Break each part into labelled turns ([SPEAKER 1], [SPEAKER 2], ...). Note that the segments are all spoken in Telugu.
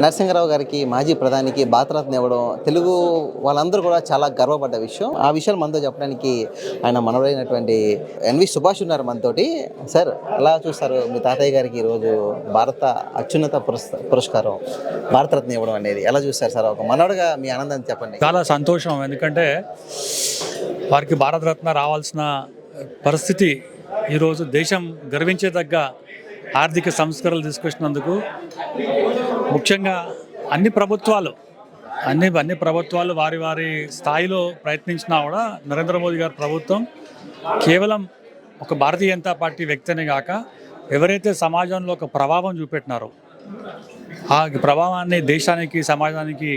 [SPEAKER 1] నరసింహారావు గారికి మాజీ ప్రధానికి భారతరత్న ఇవ్వడం తెలుగు వాళ్ళందరూ కూడా చాలా గర్వపడ్డ విషయం. ఆ విషయాలు మనతో చెప్పడానికి ఆయన మనవడైనటువంటి ఎన్వి సుభాష్ ఉన్నారు మనతోటి. సార్, ఎలా చూస్తారు మీ తాతయ్య గారికి ఈరోజు భారత అత్యున్నత పురస్కారం భారతరత్న ఇవ్వడం అనేది ఎలా చూస్తారు సార్? ఒక మనవడుగా మీ ఆనందాన్ని చెప్పండి.
[SPEAKER 2] చాలా సంతోషం, ఎందుకంటే వారికి భారతరత్న రావాల్సిన పరిస్థితి ఈరోజు దేశం గర్వించేదగ్గ ఆర్థిక సంస్కరణలు తీసుకొచ్చినందుకు ముఖ్యంగా అన్ని ప్రభుత్వాలు వారి వారి స్థాయిలో ప్రయత్నించినా కూడా నరేంద్ర మోదీ గారి ప్రభుత్వం కేవలం ఒక భారతీయ జనతా పార్టీ వ్యక్తినే కాక ఎవరైతే సమాజంలో ఒక ప్రభావం చూపెట్టినారో ఆ ప్రభావాన్ని దేశానికి సమాజానికి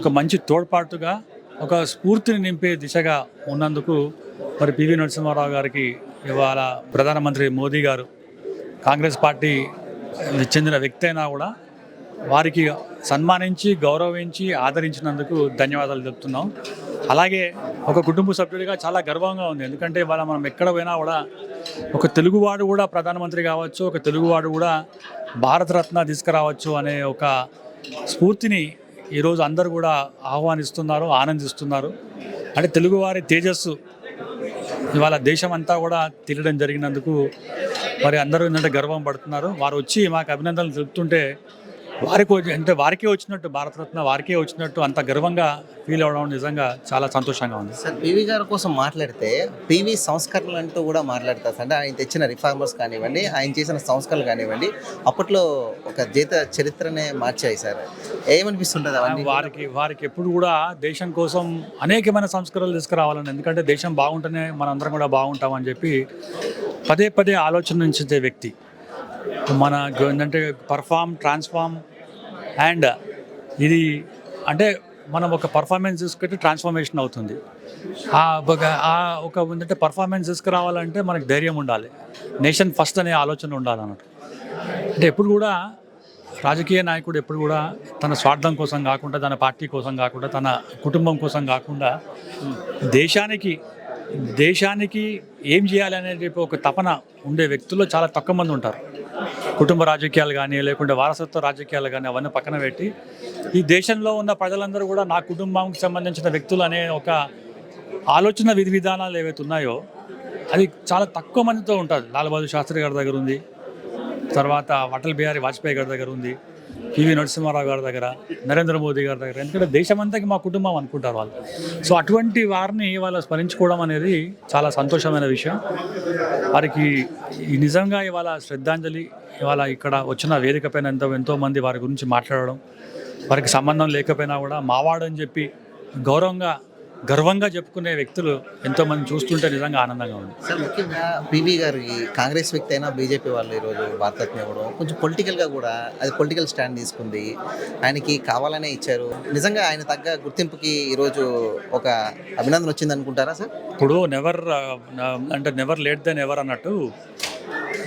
[SPEAKER 2] ఒక మంచి తోడ్పాటుగా ఒక స్ఫూర్తిని నింపే దిశగా ఉన్నందుకు మరి పివి నరసింహారావు గారికి ఇవాళ ప్రధానమంత్రి మోదీ గారు కాంగ్రెస్ పార్టీ చెందిన వ్యక్తి అయినా కూడా వారికి సన్మానించి గౌరవించి ఆదరించినందుకు ధన్యవాదాలు చెప్తున్నాం. అలాగే ఒక కుటుంబ సభ్యుడిగా చాలా గర్వంగా ఉంది, ఎందుకంటే ఇవాళ మనం ఎక్కడ పోయినా కూడా ఒక తెలుగువాడు కూడా ప్రధానమంత్రి కావచ్చు, ఒక తెలుగువాడు కూడా భారతరత్న తీసుకురావచ్చు అనే ఒక స్ఫూర్తిని ఈరోజు అందరూ కూడా ఆహ్వానిస్తున్నారు, ఆనందిస్తున్నారు. అంటే తెలుగువారి తేజస్సు ఇవాళ దేశం అంతా కూడా తెలియడం జరిగినందుకు మరి అందరూ ఏంటంటే గర్వం పడుతున్నారు. వారు వచ్చి మాకు అభినందనలు తెలుపుతుంటే వారికే వచ్చినట్టు భారతరత్న వారికే వచ్చినట్టు అంత గర్వంగా ఫీల్ అవ్వడం నిజంగా చాలా సంతోషంగా ఉంది.
[SPEAKER 1] సార్, పివి గారి కోసం మాట్లాడితే పివి సంస్కరణలు అంటూ కూడా మాట్లాడతారు. అంటే ఆయన తెచ్చిన రిఫార్మర్స్ కానివ్వండి, ఆయన చేసిన సంస్కరణలు కానివ్వండి, అప్పట్లో ఒక చరిత్రనే మార్చాయి సార్. ఏమనిపిస్తుంటుంది అవన్నీ?
[SPEAKER 2] వారికి ఎప్పుడు కూడా దేశం కోసం అనేకమైన సంస్కరణలు తీసుకురావాలని, ఎందుకంటే దేశం బాగుంటేనే మనందరం కూడా బాగుంటామని చెప్పి పదే పదే ఆలోచించే వ్యక్తి. మన ఏంటంటే పర్ఫామ్, ట్రాన్స్ఫార్మ్ అండ్ ఇది అంటే మనం ఒక పర్ఫార్మెన్స్ తీసుకుంటే ట్రాన్స్ఫర్మేషన్ అవుతుంది. ఒక ఏంటంటే పర్ఫార్మెన్స్ తీసుకురావాలంటే మనకు ధైర్యం ఉండాలి, నేషన్ ఫస్ట్ అనే ఆలోచన ఉండాలి అన్నట్టు. అంటే ఎప్పుడు కూడా రాజకీయ నాయకుడు ఎప్పుడు కూడా తన స్వార్థం కోసం కాకుండా, తన పార్టీ కోసం కాకుండా, తన కుటుంబం కోసం కాకుండా దేశానికి ఏం చేయాలి అనే చెప్పి ఒక తపన ఉండే వ్యక్తుల్లో చాలా తక్కువ మంది ఉంటారు. కుటుంబ రాజకీయాలు కానీ లేకుంటే వారసత్వ రాజకీయాలు కానీ అవన్నీ పక్కన పెట్టి ఈ దేశంలో ఉన్న ప్రజలందరూ కూడా నా కుటుంబానికి సంబంధించిన వ్యక్తులు అనే ఒక ఆలోచన విధానాలు ఏవైతే ఉన్నాయో అది చాలా తక్కువ మందితో ఉంటుంది. లాల్ బహదూర్ శాస్త్రి గారి దగ్గర ఉంది, తర్వాత అటల్ బిహారీ వాజ్పేయి గారి దగ్గర ఉంది, పివి నరసింహారావు గారి దగ్గర, నరేంద్ర మోదీ గారి దగ్గర. ఎందుకంటే దేశమంతాకి మా కుటుంబం అనుకుంటారు వాళ్ళు. సో అటువంటి వారిని ఇవాళ స్మరించుకోవడం అనేది చాలా సంతోషమైన విషయం. వారికి నిజంగా ఇవాళ శ్రద్ధాంజలి. ఇవాళ ఇక్కడ వచ్చిన వేదిక పైన ఎంతోమంది వారి గురించి మాట్లాడడం, వారికి సంబంధం లేకపోయినా కూడా మావాడు అని చెప్పి గర్వంగా చెప్పుకునే వ్యక్తులు ఎంతోమంది చూస్తుంటే నిజంగా ఆనందంగా ఉంది.
[SPEAKER 1] సార్, ముఖ్యంగా పివి గారికి కాంగ్రెస్ వ్యక్తి అయినా బీజేపీ వాళ్ళు ఈరోజు భారతరత్న ఇవ్వడం కొంచెం పొలిటికల్గా కూడా అది పొలిటికల్ స్టాండ్ తీసుకుంది, ఆయనకి కావాలనే ఇచ్చారు. నిజంగా ఆయన తగ్గ గుర్తింపుకి ఈరోజు ఒక అభినందన వచ్చింది అనుకుంటారా సార్?
[SPEAKER 2] ఇప్పుడు నెవర్ లేట్ దెన్ ఎవర్ అన్నట్టు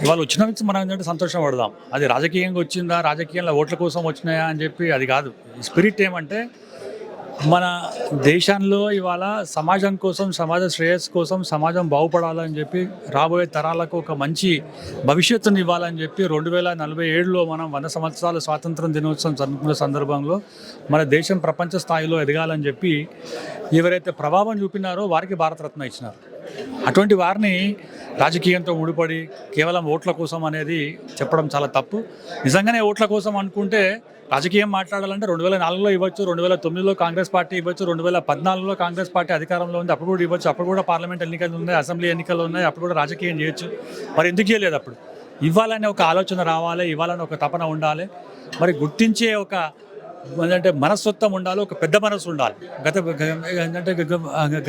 [SPEAKER 2] ఇవాళ వచ్చిన నుంచి మనం ఏంటంటే సంతోషం పడదాం. అది రాజకీయంగా వచ్చిందా, రాజకీయంలో ఓట్ల కోసం వచ్చినాయా అని చెప్పి అది కాదు. స్పిరిట్ ఏమంటే మన దేశంలో ఇవాళ సమాజం కోసం, సమాజ శ్రేయస్సు కోసం, సమాజం బాగుపడాలని చెప్పి రాబోయే తరాలకు ఒక మంచి భవిష్యత్తుని ఇవ్వాలని చెప్పి 2047లో మనం 100 సంవత్సరాల స్వాతంత్రం దినోత్సవం జరుపుకునే సందర్భంలో మన దేశం ప్రపంచ స్థాయిలో ఎదగాలని చెప్పి ఎవరైతే ప్రభావం చూపినారో వారికి భారతరత్న ఇచ్చినారు. అటువంటి వారిని రాజకీయంతో ముడిపడి కేవలం ఓట్ల కోసం అనేది చెప్పడం చాలా తప్పు. నిజంగానే ఓట్ల కోసం అనుకుంటే రాజకీయం మాట్లాడాలంటే 2004లో ఇవ్వచ్చు, 2009లో కాంగ్రెస్ పార్టీ ఇవ్వచ్చు, 2014లో కాంగ్రెస్ పార్టీ అధికారంలో ఉంది, అప్పుడు కూడా ఇవ్వచ్చు. అప్పుడు కూడా పార్లమెంట్ ఎన్నికలు ఉన్నాయి, అసెంబ్లీ ఎన్నికలు ఉన్నాయి, అప్పుడు కూడా రాజకీయం చేయొచ్చు. మరి ఎందుకు చేయలేదు? అప్పుడు ఇవ్వాలనే ఒక ఆలోచన రావాలి, ఇవ్వాలని ఒక తపన ఉండాలి, మరి గుర్తించే ఒక ఏంటంటే మనస్తత్వం ఉండాలి, ఒక పెద్ద మనసు ఉండాలి.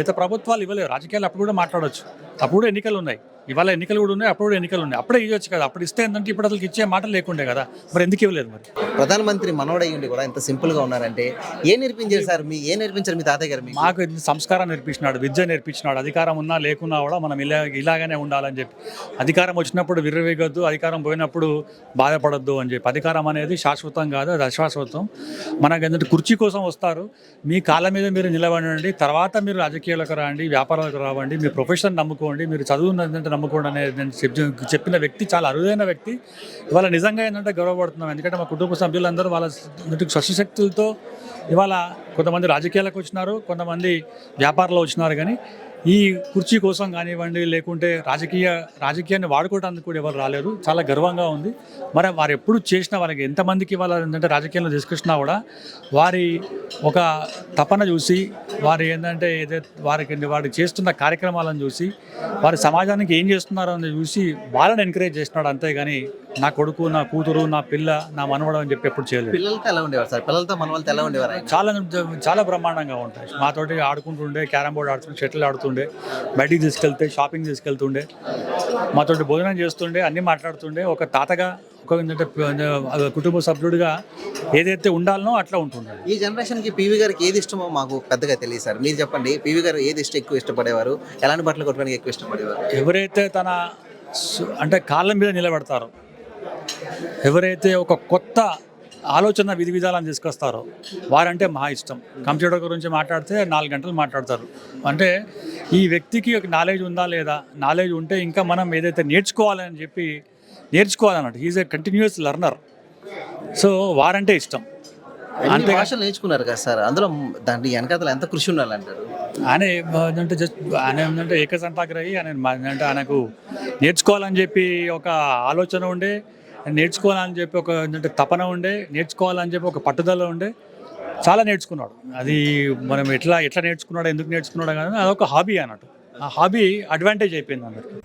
[SPEAKER 2] గత ప్రభుత్వాలు ఇవ్వలేదు రాజకీయాలు. అప్పుడు కూడా మాట్లాడవచ్చు, అప్పుడు కూడా ఎన్నికలు ఉన్నాయి, ఇవాళ ఎన్నికలు కూడా ఉన్నాయి, అప్పుడు కూడా ఎన్నికలు ఉన్నాయి. అప్పుడే ఇవ్వచ్చు కదా, అప్పుడు ఇస్తే ఏంటంటే ఇప్పుడు అసలు ఇచ్చే మాటలు లేకుండే కదా, మరి ఎందుకు ఇవ్వలేదు? మరి
[SPEAKER 1] ప్రధానమంత్రి మనోడయ్యుండి కూడా ఇంత సింపుల్గా ఉన్నారంటే ఏం నేర్పించారు సార్? నేర్పించారు మీ తాతయ్య గారు?
[SPEAKER 2] మాకు సంస్కారం నేర్పించినాడు, విద్య నేర్పించినాడు. అధికారం ఉన్నా లేకున్నా కూడా మనం ఇలాగనే ఉండాలని చెప్పి. అధికారం వచ్చినప్పుడు విర్రవీగొద్దు, అధికారం పోయినప్పుడు బాధపడొద్దు అని చెప్పి. అధికారం అనేది శాశ్వతం కాదు, అది అశాశ్వతం. మనకు ఏంటంటే కుర్చీ కోసం వస్తారు, మీ కాళ్ళ మీద మీరు నిలబడండి, తర్వాత మీరు రాజకీయాలకు రాండి, వ్యాపారాలకు రావండి, మీ ప్రొఫెషన్ నమ్ముకోండి, మీరు చదువునంటే నమ్ముకోండి అనేది చెప్పిన వ్యక్తి చాలా అరుదైన వ్యక్తి. ఇవాళ నిజంగా ఏంటంటే గౌరవపడుతున్నాం, ఎందుకంటే మా కుటుంబ సభ్యులందరూ వాళ్ళ స్వశక్తులతో ఇవాళ కొంతమంది రాజకీయాలకు వచ్చినారు, కొంతమంది వ్యాపారంలో వచ్చినారు. కానీ ఈ కుర్చీ కోసం కానివ్వండి, లేకుంటే రాజకీయాన్ని వాడుకోవడానికి కూడా ఎవరు రాలేరు. చాలా గర్వంగా ఉంది. మరి వారు ఎప్పుడు చేసినా వాళ్ళకి ఎంతమందికి వాళ్ళ ఏంటంటే రాజకీయాల్లో తీసుకొచ్చినా కూడా వారి ఒక తపన చూసి, వారు ఏంటంటే వారికి చేస్తున్న కార్యక్రమాలను చూసి, వారి సమాజానికి ఏం చేస్తున్నారో అని చూసి వాళ్ళని ఎంకరేజ్ చేస్తున్నాడు. అంతేగాని నా కొడుకు, నా కూతురు, నా పిల్ల, నా మనవడు అని చెప్పి ఎప్పుడు చేయలేదు.
[SPEAKER 1] పిల్లలతో ఎలా ఉండేవారు సార్? పిల్లలతో మన వాళ్ళతో ఎలా ఉండేవారు ఆయన?
[SPEAKER 2] చాలా బ్రహ్మాండంగా ఉంటాయి. మాతోటి ఆడుకుంటుండే, క్యారమ్ బోర్డ్ ఆడుతుండే, షటిల్ ఆడుతుండే, బయటికి తీసుకెళ్తే, షాపింగ్ తీసుకెళ్తుండే, మాతోటి భోజనం చేస్తుండే, అన్నీ మాట్లాడుతుండే. ఒక తాతగా, ఒక ఏంటంటే కుటుంబ సభ్యుడిగా ఏదైతే ఉండాలనో అట్లా ఉంటుండే.
[SPEAKER 1] ఈ జనరేషన్కి పీవీ గారికి ఏది ఇష్టమో మాకు పెద్దగా తెలియదు సార్. మీరు చెప్పండి, పీవీ గారు ఏది ఎక్కువ ఇష్టపడేవారు? ఎలాంటి బట్టలు కొట్టడానికి ఎక్కువ ఇష్టపడేవారు?
[SPEAKER 2] ఎవరైతే అంటే కాళ్ళ మీద నిలబెడతారో, ఎవరైతే ఒక కొత్త ఆలోచన విధి విధాలను తీసుకొస్తారో వారంటే మహా ఇష్టం. కంప్యూటర్ గురించి మాట్లాడితే 4 గంటలు మాట్లాడతారు. అంటే ఈ వ్యక్తికి ఒక నాలెడ్జ్ ఉందా లేదా, నాలెడ్జ్ ఉంటే ఇంకా మనం ఏదైతే నేర్చుకోవాలన్నట్టు. Is a continuous learner. So వారంటే ఇష్టం.
[SPEAKER 1] అంతే భాషలు నేర్చుకున్నారు కదా సార్, అందులో దాంట్లో వెనకాతలు ఎంత కృషి ఉండాలంటారు?
[SPEAKER 2] ఆయన ఏంటంటే ఏకసంతాగ్రహి. అంటే ఆయనకు నేర్చుకోవాలని చెప్పి ఒక ఆలోచన ఉండే, నేర్చుకోవాలని చెప్పి ఒక ఏంటంటే తపన ఉండే, నేర్చుకోవాలని చెప్పి ఒక పట్టుదల ఉండే. చాలా నేర్చుకున్నాడు. అది మనం ఎట్లా నేర్చుకున్నాడో, ఎందుకు నేర్చుకున్నాడో కానీ అదొక హాబీ అన్నట్టు. ఆ హాబీ అడ్వాంటేజ్ అయిపోయింది అందరికి.